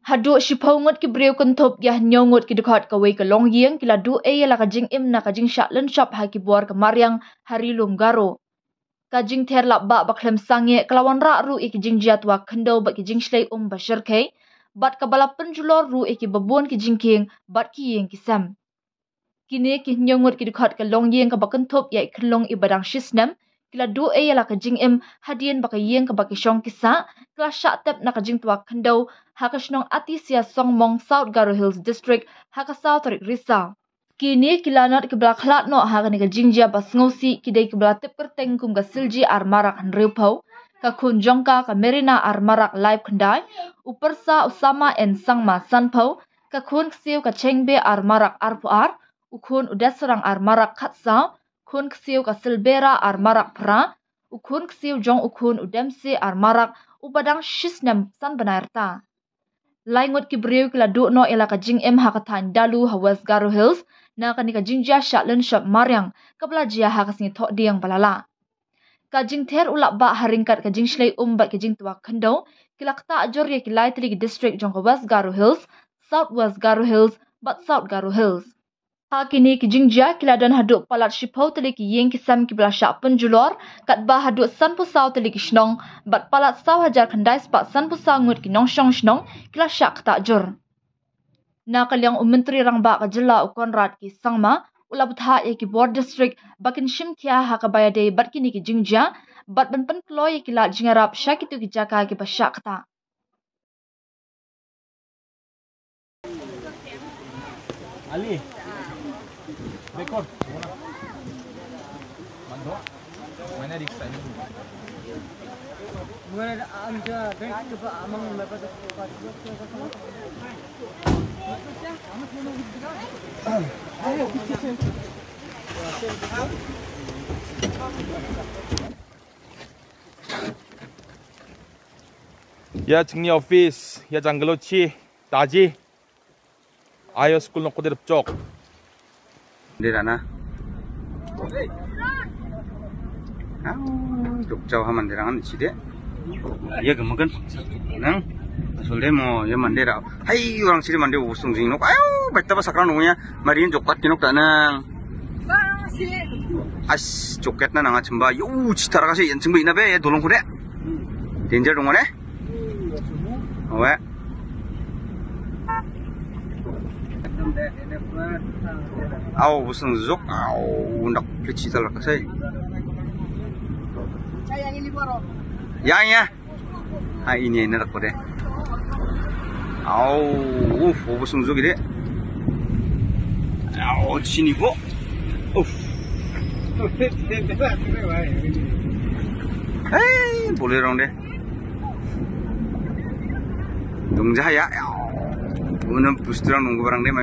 Hadu shipongot ki breu kuntop ya nyongot ki dekat ka wei ka long yeng kila du e la ka jing im na ka jing shatlen shop ha ki buar ka maryang hari lum garo. Ka jing ter la ba klem sange kelawan ra ru ki jing jatwa kendo ba ki jing shlei bashir kai bat ka bala penjulor ru ki babon ki jing king bat ki yeng ki sam. Kini ki nyongot ki dekat ka long yeng ka ba kuntop ya klong i badang shisnem kila du e la ka jing im hadien ba ka yeng ka ba ki shong kisa kila shatep na ka jing twa kendo hakasnong Atisia Songmong South Garo Hills District haka South Tarik Risa. Kini kilanot kibla khlat no haka ni ka jingjia bas ngosi kidai kibla tip kerteng kum ka silji ar marak hanripau ka kun jongka ka merina ar marak live kandai upersa usama en sangma sanpau ka kun ksiu ka chengbe ar marak arpuar ukun udeserang ar marak khatsau kun ksiu ka silbera ar marak pra ukun ksiu jong ukun udemsi ar marak ubadang shisnem san benarta. Laingot ki breu kila du no ila ka jing em hakatan dalu ha West Garo Hills na ka ni ka jingjia shatlen shop maryang kabla jia hakas ni thok diang balala. Ka jing ter ulak ba haringkat ka jing shlei ba ki jing tuwa kendo kila kta ajor ye kilai tili ki district jong ka West Garo Hills, South West Garo Hills, but South Garo Hills. Ha kini ki jingjia kila dan haduk palat shipau tili ki yeng kisam ki bela syak penjulor kat ba haduk san pusau tili ki shnong bat palat saw hajar kandai spak san pusau ngut ki nong shong shnong kila syak tak jur. Na kalyang menteri rang ba ka jela Konrad ki sangma ula butha ye ki board district bakin shim tia ha ka bayade bat kini ki jingjia bat ban pen kloy ki la jingarap syakitu ki jaka ki ba syak ta. Ali Rekod. Mando. Mana riksa ini? Mana anja bank ke ba amang lepas Ya 증리 office, ya janggalochi, taji. Ayo school nok kudir cok. Dirana. Duk jauh haman dirangan cide. Ya gemakan. Nang. Asolde mo ya mandera. Hai orang cide mande usung jing nok. Ayo baita ba sakran nungnya. Marin jokat kinok tanang. As joket na nanga chamba. Yo citara kasi yan chamba ina be dolong kude. Danger dong ne. Owe. Aw busang zok aw nak kecita lah kasai. Yang ini boro. Ya. Ah ini nak pada. Aw busang zok ide. Aw sini kok. Hey boleh dong deh. Dong jaya. Una bus terang nunggu barang deh.